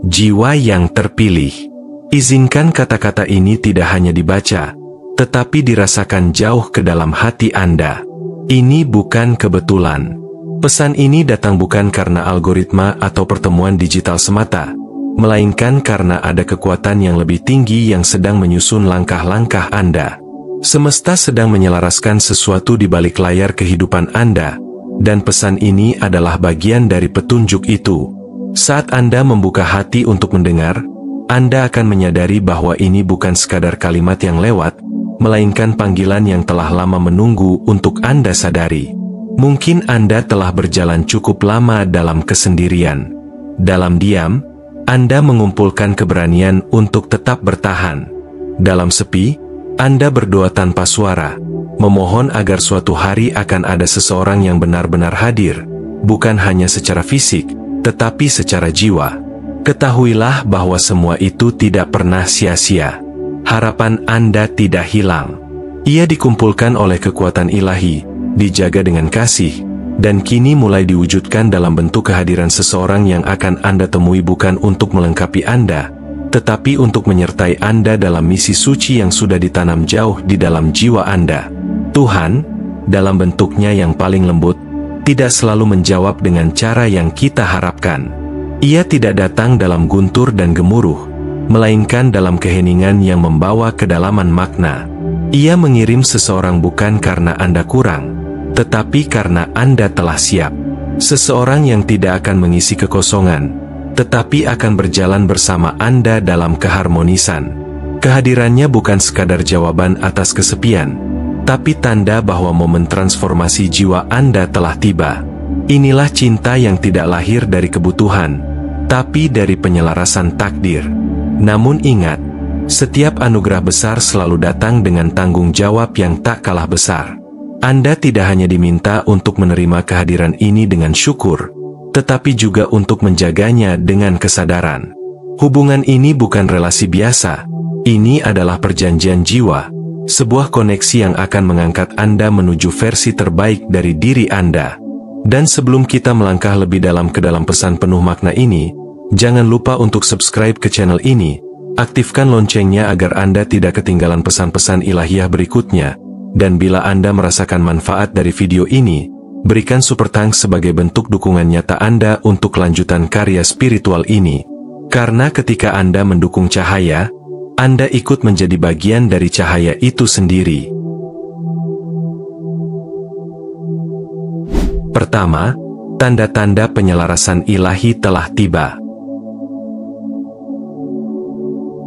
Jiwa yang terpilih. Izinkan kata-kata ini tidak hanya dibaca, tetapi dirasakan jauh ke dalam hati Anda. Ini bukan kebetulan. Pesan ini datang bukan karena algoritma atau pertemuan digital semata, melainkan karena ada kekuatan yang lebih tinggi yang sedang menyusun langkah-langkah Anda. Semesta sedang menyelaraskan sesuatu di balik layar kehidupan Anda, dan pesan ini adalah bagian dari petunjuk itu. Saat Anda membuka hati untuk mendengar, Anda akan menyadari bahwa ini bukan sekadar kalimat yang lewat, melainkan panggilan yang telah lama menunggu untuk Anda sadari. Mungkin Anda telah berjalan cukup lama dalam kesendirian. Dalam diam, Anda mengumpulkan keberanian untuk tetap bertahan. Dalam sepi, Anda berdoa tanpa suara, memohon agar suatu hari akan ada seseorang yang benar-benar hadir, bukan hanya secara fisik, tetapi secara jiwa. Ketahuilah bahwa semua itu tidak pernah sia-sia. Harapan Anda tidak hilang. Ia dikumpulkan oleh kekuatan ilahi, dijaga dengan kasih, dan kini mulai diwujudkan dalam bentuk kehadiran seseorang yang akan Anda temui bukan untuk melengkapi Anda, tetapi untuk menyertai Anda dalam misi suci yang sudah ditanam jauh di dalam jiwa Anda. Tuhan, dalam bentuknya yang paling lembut, tidak selalu menjawab dengan cara yang kita harapkan. Ia tidak datang dalam guntur dan gemuruh, melainkan dalam keheningan yang membawa kedalaman makna. Ia mengirim seseorang bukan karena Anda kurang, tetapi karena Anda telah siap. Seseorang yang tidak akan mengisi kekosongan, tetapi akan berjalan bersama Anda dalam keharmonisan. Kehadirannya bukan sekadar jawaban atas kesepian, tapi tanda bahwa momen transformasi jiwa Anda telah tiba. Inilah cinta yang tidak lahir dari kebutuhan, tapi dari penyelarasan takdir. Namun ingat, setiap anugerah besar selalu datang dengan tanggung jawab yang tak kalah besar. Anda tidak hanya diminta untuk menerima kehadiran ini dengan syukur, tetapi juga untuk menjaganya dengan kesadaran. Hubungan ini bukan relasi biasa, ini adalah perjanjian jiwa, sebuah koneksi yang akan mengangkat Anda menuju versi terbaik dari diri Anda. Dan sebelum kita melangkah lebih dalam ke dalam pesan penuh makna ini, jangan lupa untuk subscribe ke channel ini, aktifkan loncengnya agar Anda tidak ketinggalan pesan-pesan ilahiyah berikutnya, dan bila Anda merasakan manfaat dari video ini, berikan super thanks sebagai bentuk dukungan nyata Anda untuk kelanjutan karya spiritual ini. Karena ketika Anda mendukung cahaya, Anda ikut menjadi bagian dari cahaya itu sendiri. Pertama, tanda-tanda penyelarasan ilahi telah tiba.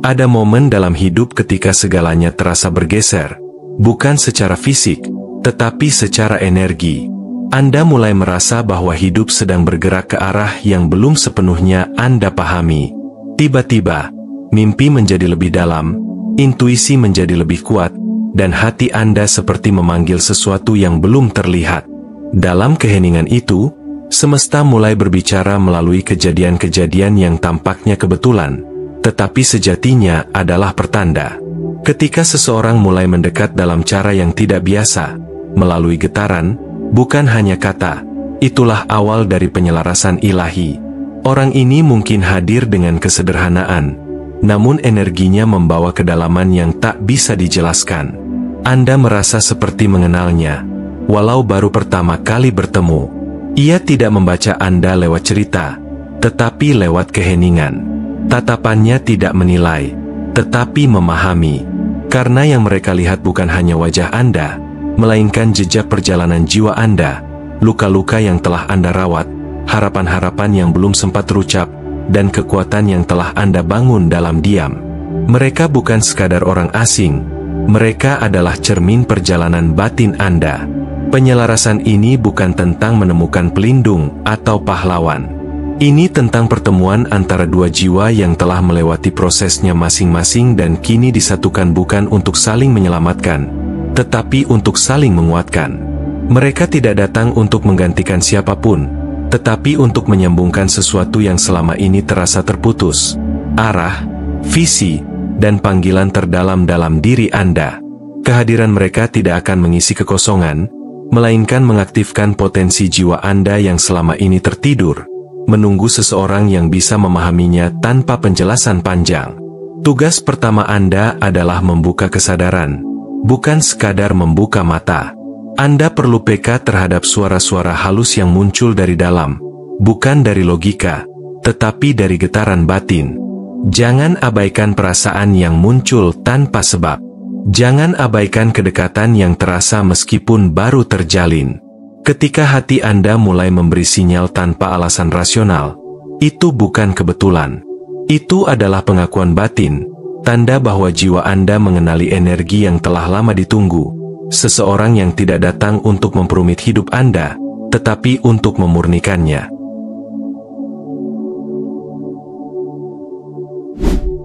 Ada momen dalam hidup ketika segalanya terasa bergeser, bukan secara fisik, tetapi secara energi. Anda mulai merasa bahwa hidup sedang bergerak ke arah yang belum sepenuhnya Anda pahami. Tiba-tiba, mimpi menjadi lebih dalam, intuisi menjadi lebih kuat, dan hati Anda seperti memanggil sesuatu yang belum terlihat. Dalam keheningan itu, semesta mulai berbicara melalui kejadian-kejadian yang tampaknya kebetulan, tetapi sejatinya adalah pertanda. Ketika seseorang mulai mendekat dalam cara yang tidak biasa, melalui getaran, bukan hanya kata, itulah awal dari penyelarasan ilahi. Orang ini mungkin hadir dengan kesederhanaan, namun energinya membawa kedalaman yang tak bisa dijelaskan. Anda merasa seperti mengenalnya, walau baru pertama kali bertemu. Ia tidak membaca Anda lewat cerita, tetapi lewat keheningan. Tatapannya tidak menilai, tetapi memahami. Karena yang mereka lihat bukan hanya wajah Anda, melainkan jejak perjalanan jiwa Anda, luka-luka yang telah Anda rawat, harapan-harapan yang belum sempat terucap, dan kekuatan yang telah Anda bangun dalam diam. Mereka bukan sekadar orang asing, mereka adalah cermin perjalanan batin Anda. Penyelarasan ini bukan tentang menemukan pelindung atau pahlawan. Ini tentang pertemuan antara dua jiwa yang telah melewati prosesnya masing-masing dan kini disatukan bukan untuk saling menyelamatkan, tetapi untuk saling menguatkan. Mereka tidak datang untuk menggantikan siapapun, tetapi untuk menyambungkan sesuatu yang selama ini terasa terputus. Arah, visi, dan panggilan terdalam dalam diri Anda. Kehadiran mereka tidak akan mengisi kekosongan, melainkan mengaktifkan potensi jiwa Anda yang selama ini tertidur. menunggu seseorang yang bisa memahaminya tanpa penjelasan panjang. Tugas pertama Anda adalah membuka kesadaran, bukan sekadar membuka mata. Anda perlu peka terhadap suara-suara halus yang muncul dari dalam, bukan dari logika, tetapi dari getaran batin. Jangan abaikan perasaan yang muncul tanpa sebab. Jangan abaikan kedekatan yang terasa meskipun baru terjalin. Ketika hati Anda mulai memberi sinyal tanpa alasan rasional, itu bukan kebetulan. Itu adalah pengakuan batin, tanda bahwa jiwa Anda mengenali energi yang telah lama ditunggu. Seseorang yang tidak datang untuk memperumit hidup Anda, tetapi untuk memurnikannya.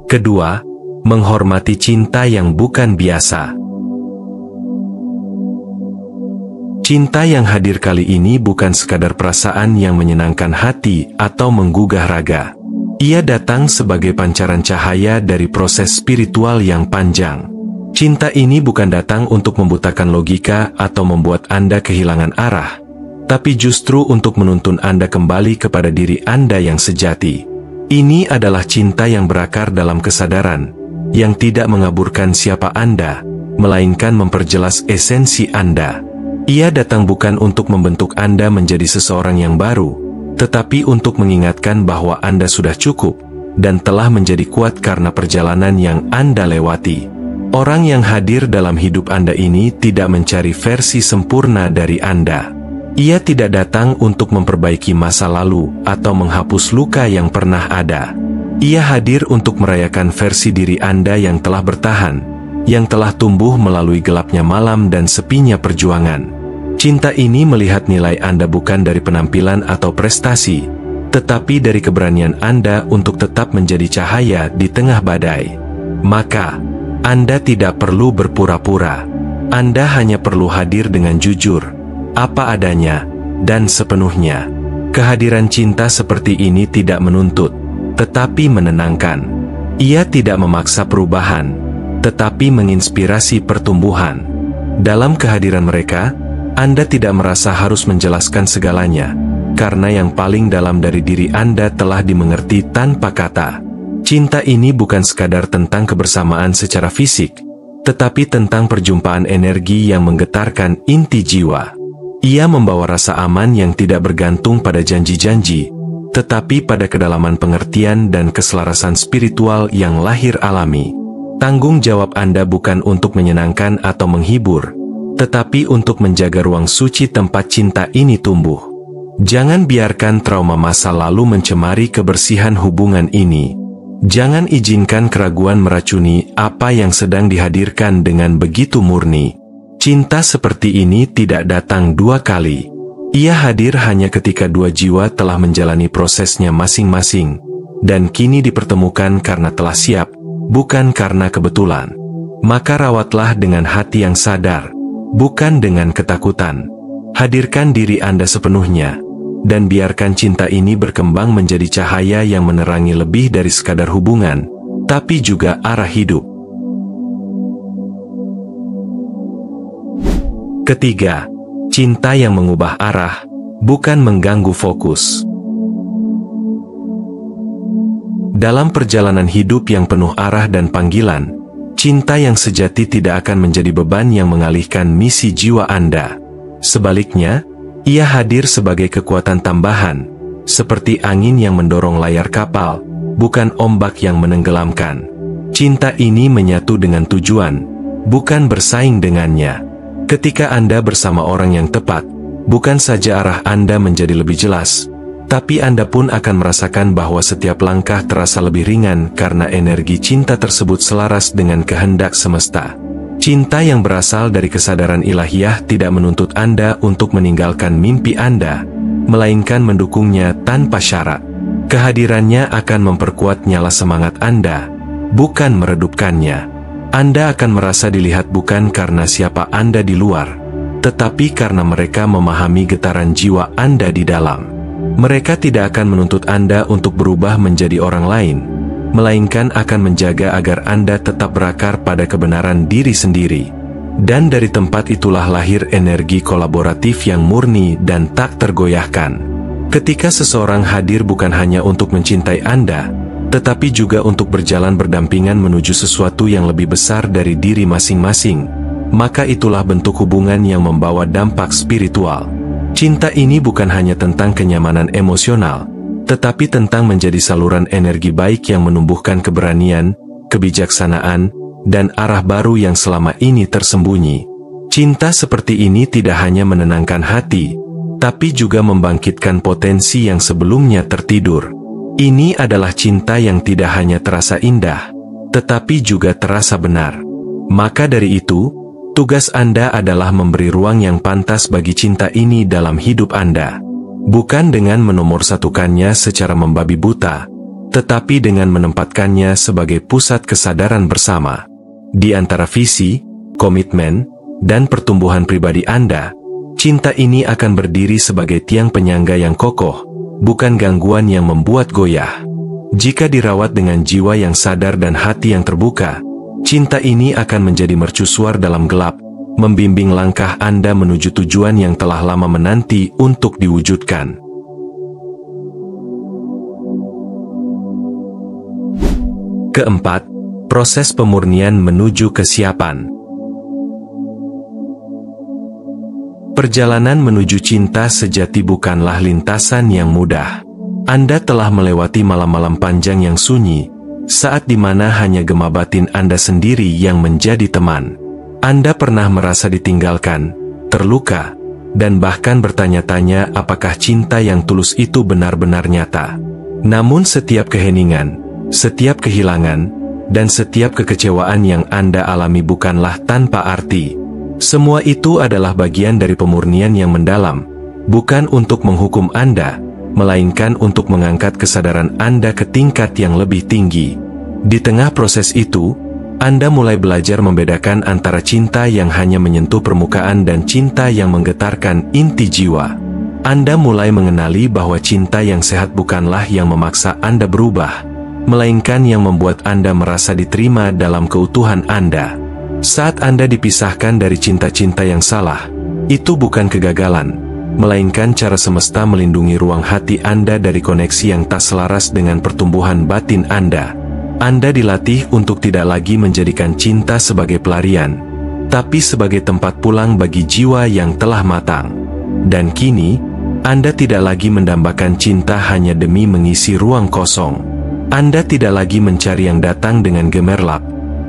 Kedua, menghormati cinta yang bukan biasa. Cinta yang hadir kali ini bukan sekadar perasaan yang menyenangkan hati atau menggugah raga. Ia datang sebagai pancaran cahaya dari proses spiritual yang panjang. Cinta ini bukan datang untuk membutakan logika atau membuat Anda kehilangan arah, tapi justru untuk menuntun Anda kembali kepada diri Anda yang sejati. Ini adalah cinta yang berakar dalam kesadaran, yang tidak mengaburkan siapa Anda, melainkan memperjelas esensi Anda. Ia datang bukan untuk membentuk Anda menjadi seseorang yang baru, tetapi untuk mengingatkan bahwa Anda sudah cukup, dan telah menjadi kuat karena perjalanan yang Anda lewati. Orang yang hadir dalam hidup Anda ini tidak mencari versi sempurna dari Anda. Ia tidak datang untuk memperbaiki masa lalu atau menghapus luka yang pernah ada. Ia hadir untuk merayakan versi diri Anda yang telah bertahan, yang telah tumbuh melalui gelapnya malam dan sepinya perjuangan. Cinta ini melihat nilai Anda bukan dari penampilan atau prestasi, tetapi dari keberanian Anda untuk tetap menjadi cahaya di tengah badai. Maka, Anda tidak perlu berpura-pura. Anda hanya perlu hadir dengan jujur, apa adanya, dan sepenuhnya. Kehadiran cinta seperti ini tidak menuntut, tetapi menenangkan. Ia tidak memaksa perubahan, tetapi menginspirasi pertumbuhan. Dalam kehadiran mereka, Anda tidak merasa harus menjelaskan segalanya, karena yang paling dalam dari diri Anda telah dimengerti tanpa kata. Cinta ini bukan sekadar tentang kebersamaan secara fisik, tetapi tentang perjumpaan energi yang menggetarkan inti jiwa. Ia membawa rasa aman yang tidak bergantung pada janji-janji, tetapi pada kedalaman pengertian dan keselarasan spiritual yang lahir alami. Tanggung jawab Anda bukan untuk menyenangkan atau menghibur, tetapi untuk menjaga ruang suci tempat cinta ini tumbuh. Jangan biarkan trauma masa lalu mencemari kebersihan hubungan ini. Jangan izinkan keraguan meracuni apa yang sedang dihadirkan dengan begitu murni. Cinta seperti ini tidak datang dua kali. Ia hadir hanya ketika dua jiwa telah menjalani prosesnya masing-masing, dan kini dipertemukan karena telah siap, bukan karena kebetulan. Maka rawatlah dengan hati yang sadar, bukan dengan ketakutan. Hadirkan diri Anda sepenuhnya, dan biarkan cinta ini berkembang menjadi cahaya yang menerangi lebih dari sekadar hubungan, tapi juga arah hidup. Ketiga, cinta yang mengubah arah, bukan mengganggu fokus. Dalam perjalanan hidup yang penuh arah dan panggilan, cinta yang sejati tidak akan menjadi beban yang mengalihkan misi jiwa Anda. Sebaliknya, ia hadir sebagai kekuatan tambahan, seperti angin yang mendorong layar kapal, bukan ombak yang menenggelamkan. Cinta ini menyatu dengan tujuan, bukan bersaing dengannya. Ketika Anda bersama orang yang tepat, bukan saja arah Anda menjadi lebih jelas, tapi Anda pun akan merasakan bahwa setiap langkah terasa lebih ringan karena energi cinta tersebut selaras dengan kehendak semesta. Cinta yang berasal dari kesadaran ilahiyah tidak menuntut Anda untuk meninggalkan mimpi Anda, melainkan mendukungnya tanpa syarat. Kehadirannya akan memperkuat nyala semangat Anda, bukan meredupkannya. Anda akan merasa dilihat bukan karena siapa Anda di luar, tetapi karena mereka memahami getaran jiwa Anda di dalam. Mereka tidak akan menuntut Anda untuk berubah menjadi orang lain, melainkan akan menjaga agar Anda tetap berakar pada kebenaran diri sendiri. Dan dari tempat itulah lahir energi kolaboratif yang murni dan tak tergoyahkan. Ketika seseorang hadir bukan hanya untuk mencintai Anda, tetapi juga untuk berjalan berdampingan menuju sesuatu yang lebih besar dari diri masing-masing, maka itulah bentuk hubungan yang membawa dampak spiritual. Cinta ini bukan hanya tentang kenyamanan emosional, tetapi tentang menjadi saluran energi baik yang menumbuhkan keberanian, kebijaksanaan, dan arah baru yang selama ini tersembunyi. Cinta seperti ini tidak hanya menenangkan hati, tapi juga membangkitkan potensi yang sebelumnya tertidur. Ini adalah cinta yang tidak hanya terasa indah, tetapi juga terasa benar. Maka dari itu, tugas Anda adalah memberi ruang yang pantas bagi cinta ini dalam hidup Anda. Bukan dengan menomorsatukannya secara membabi buta, tetapi dengan menempatkannya sebagai pusat kesadaran bersama. Di antara visi, komitmen, dan pertumbuhan pribadi Anda, cinta ini akan berdiri sebagai tiang penyangga yang kokoh, bukan gangguan yang membuat goyah. Jika dirawat dengan jiwa yang sadar dan hati yang terbuka, cinta ini akan menjadi mercusuar dalam gelap, membimbing langkah Anda menuju tujuan yang telah lama menanti untuk diwujudkan. Keempat, proses pemurnian menuju kesiapan. Perjalanan menuju cinta sejati bukanlah lintasan yang mudah. Anda telah melewati malam-malam panjang yang sunyi, saat dimana hanya gema batin Anda sendiri yang menjadi teman. Anda pernah merasa ditinggalkan, terluka, dan bahkan bertanya-tanya apakah cinta yang tulus itu benar-benar nyata. Namun setiap keheningan, setiap kehilangan, dan setiap kekecewaan yang Anda alami bukanlah tanpa arti. Semua itu adalah bagian dari pemurnian yang mendalam, bukan untuk menghukum Anda, melainkan untuk mengangkat kesadaran Anda ke tingkat yang lebih tinggi. Di tengah proses itu, Anda mulai belajar membedakan antara cinta yang hanya menyentuh permukaan dan cinta yang menggetarkan inti jiwa. Anda mulai mengenali bahwa cinta yang sehat bukanlah yang memaksa Anda berubah, melainkan yang membuat Anda merasa diterima dalam keutuhan Anda. Saat Anda dipisahkan dari cinta-cinta yang salah, itu bukan kegagalan, melainkan cara semesta melindungi ruang hati Anda dari koneksi yang tak selaras dengan pertumbuhan batin Anda. Anda dilatih untuk tidak lagi menjadikan cinta sebagai pelarian, tapi sebagai tempat pulang bagi jiwa yang telah matang. Dan kini, Anda tidak lagi mendambakan cinta hanya demi mengisi ruang kosong. Anda tidak lagi mencari yang datang dengan gemerlap,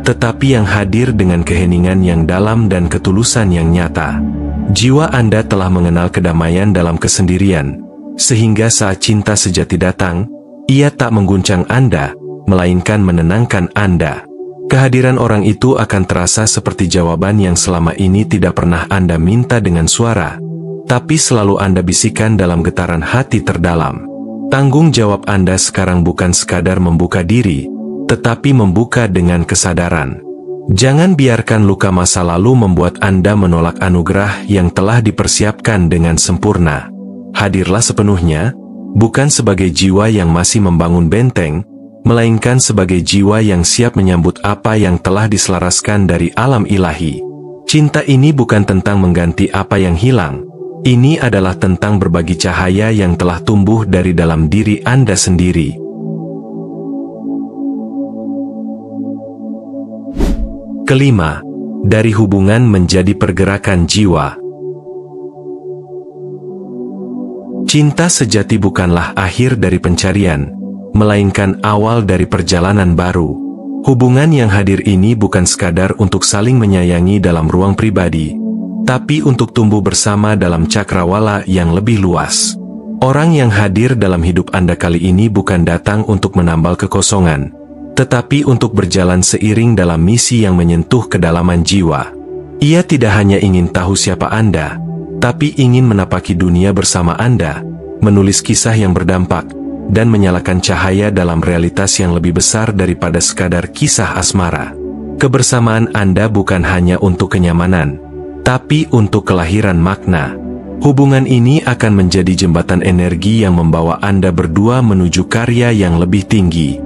tetapi yang hadir dengan keheningan yang dalam dan ketulusan yang nyata. Jiwa Anda telah mengenal kedamaian dalam kesendirian, sehingga saat cinta sejati datang, ia tak mengguncang Anda, melainkan menenangkan Anda. Kehadiran orang itu akan terasa seperti jawaban yang selama ini tidak pernah Anda minta dengan suara, tapi selalu Anda bisikan dalam getaran hati terdalam. Tanggung jawab Anda sekarang bukan sekadar membuka diri, tetapi membuka dengan kesadaran. Jangan biarkan luka masa lalu membuat Anda menolak anugerah yang telah dipersiapkan dengan sempurna. Hadirlah sepenuhnya, bukan sebagai jiwa yang masih membangun benteng, melainkan sebagai jiwa yang siap menyambut apa yang telah diselaraskan dari alam ilahi. Cinta ini bukan tentang mengganti apa yang hilang, ini adalah tentang berbagi cahaya yang telah tumbuh dari dalam diri Anda sendiri. Kelima, dari hubungan menjadi pergerakan jiwa. Cinta sejati bukanlah akhir dari pencarian, melainkan awal dari perjalanan baru. Hubungan yang hadir ini bukan sekadar untuk saling menyayangi dalam ruang pribadi, tapi untuk tumbuh bersama dalam cakrawala yang lebih luas. Orang yang hadir dalam hidup Anda kali ini bukan datang untuk menambal kekosongan, tetapi untuk berjalan seiring dalam misi yang menyentuh kedalaman jiwa. Ia tidak hanya ingin tahu siapa Anda, tapi ingin menapaki dunia bersama Anda, menulis kisah yang berdampak, dan menyalakan cahaya dalam realitas yang lebih besar daripada sekadar kisah asmara. Kebersamaan Anda bukan hanya untuk kenyamanan, tapi untuk kelahiran makna. Hubungan ini akan menjadi jembatan energi yang membawa Anda berdua menuju karya yang lebih tinggi.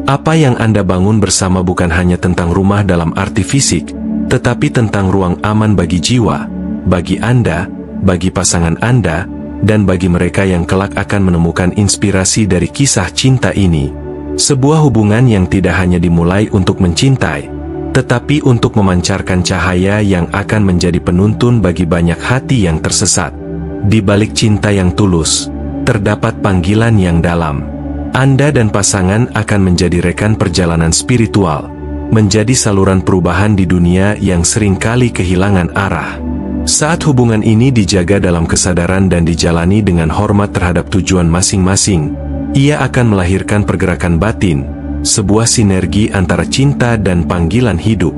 Apa yang Anda bangun bersama bukan hanya tentang rumah dalam arti fisik, tetapi tentang ruang aman bagi jiwa, bagi Anda, bagi pasangan Anda, dan bagi mereka yang kelak akan menemukan inspirasi dari kisah cinta ini. Sebuah hubungan yang tidak hanya dimulai untuk mencintai, tetapi untuk memancarkan cahaya yang akan menjadi penuntun bagi banyak hati yang tersesat. Di balik cinta yang tulus, terdapat panggilan yang dalam. Anda dan pasangan akan menjadi rekan perjalanan spiritual, menjadi saluran perubahan di dunia yang seringkali kehilangan arah. Saat hubungan ini dijaga dalam kesadaran dan dijalani dengan hormat terhadap tujuan masing-masing, ia akan melahirkan pergerakan batin, sebuah sinergi antara cinta dan panggilan hidup.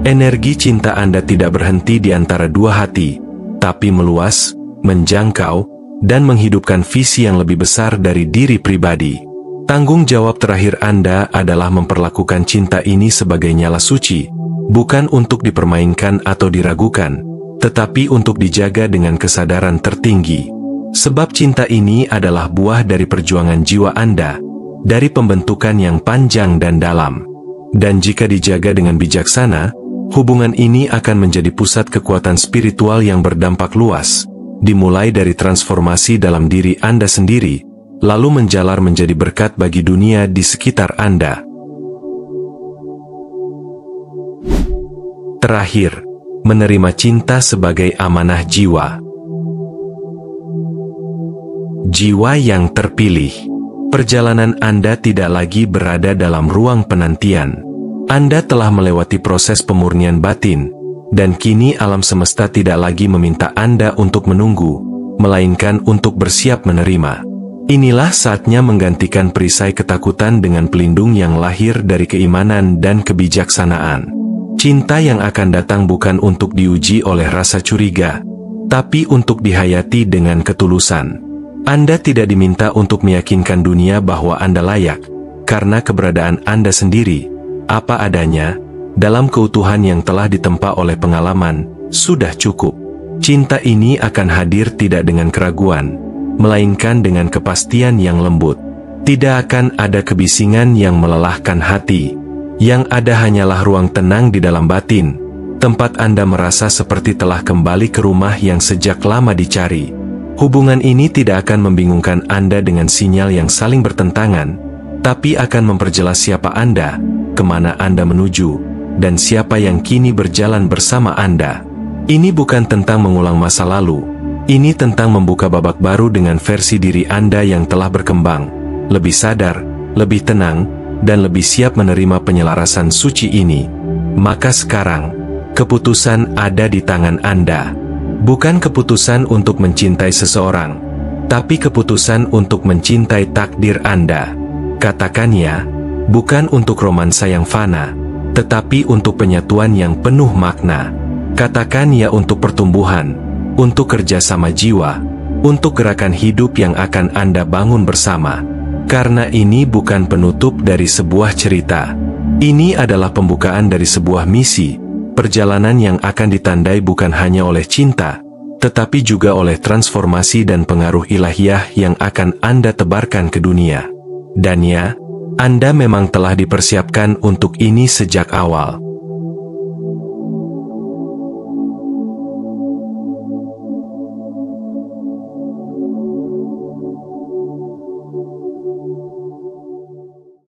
Energi cinta Anda tidak berhenti di antara dua hati, tapi meluas, menjangkau, dan menghidupkan visi yang lebih besar dari diri pribadi. Tanggung jawab terakhir Anda adalah memperlakukan cinta ini sebagai nyala suci, bukan untuk dipermainkan atau diragukan, tetapi untuk dijaga dengan kesadaran tertinggi. Sebab cinta ini adalah buah dari perjuangan jiwa Anda, dari pembentukan yang panjang dan dalam. Dan jika dijaga dengan bijaksana, hubungan ini akan menjadi pusat kekuatan spiritual yang berdampak luas, dimulai dari transformasi dalam diri Anda sendiri, lalu menjalar menjadi berkat bagi dunia di sekitar Anda. Terakhir, menerima cinta sebagai amanah jiwa. Jiwa yang terpilih. Perjalanan Anda tidak lagi berada dalam ruang penantian. Anda telah melewati proses pemurnian batin, dan kini alam semesta tidak lagi meminta Anda untuk menunggu, melainkan untuk bersiap menerima. Inilah saatnya menggantikan perisai ketakutan dengan pelindung yang lahir dari keimanan dan kebijaksanaan. Cinta yang akan datang bukan untuk diuji oleh rasa curiga, tapi untuk dihayati dengan ketulusan. Anda tidak diminta untuk meyakinkan dunia bahwa Anda layak, karena keberadaan Anda sendiri, apa adanya, dalam keutuhan yang telah ditempa oleh pengalaman, sudah cukup. Cinta ini akan hadir tidak dengan keraguan, melainkan dengan kepastian yang lembut. Tidak akan ada kebisingan yang melelahkan hati. Yang ada hanyalah ruang tenang di dalam batin, tempat Anda merasa seperti telah kembali ke rumah yang sejak lama dicari. Hubungan ini tidak akan membingungkan Anda dengan sinyal yang saling bertentangan, tapi akan memperjelas siapa Anda, kemana Anda menuju, dan siapa yang kini berjalan bersama Anda. Ini bukan tentang mengulang masa lalu. Ini tentang membuka babak baru dengan versi diri Anda yang telah berkembang, lebih sadar, lebih tenang, dan lebih siap menerima penyelarasan suci ini. Maka sekarang, keputusan ada di tangan Anda. Bukan keputusan untuk mencintai seseorang, tapi keputusan untuk mencintai takdir Anda. Katakan ya, bukan untuk romansa yang fana, tetapi untuk penyatuan yang penuh makna. Katakan ya untuk pertumbuhan, untuk kerjasama jiwa, untuk gerakan hidup yang akan Anda bangun bersama. Karena ini bukan penutup dari sebuah cerita. Ini adalah pembukaan dari sebuah misi, perjalanan yang akan ditandai bukan hanya oleh cinta, tetapi juga oleh transformasi dan pengaruh ilahiyah yang akan Anda tebarkan ke dunia. Dan ya, Anda memang telah dipersiapkan untuk ini sejak awal.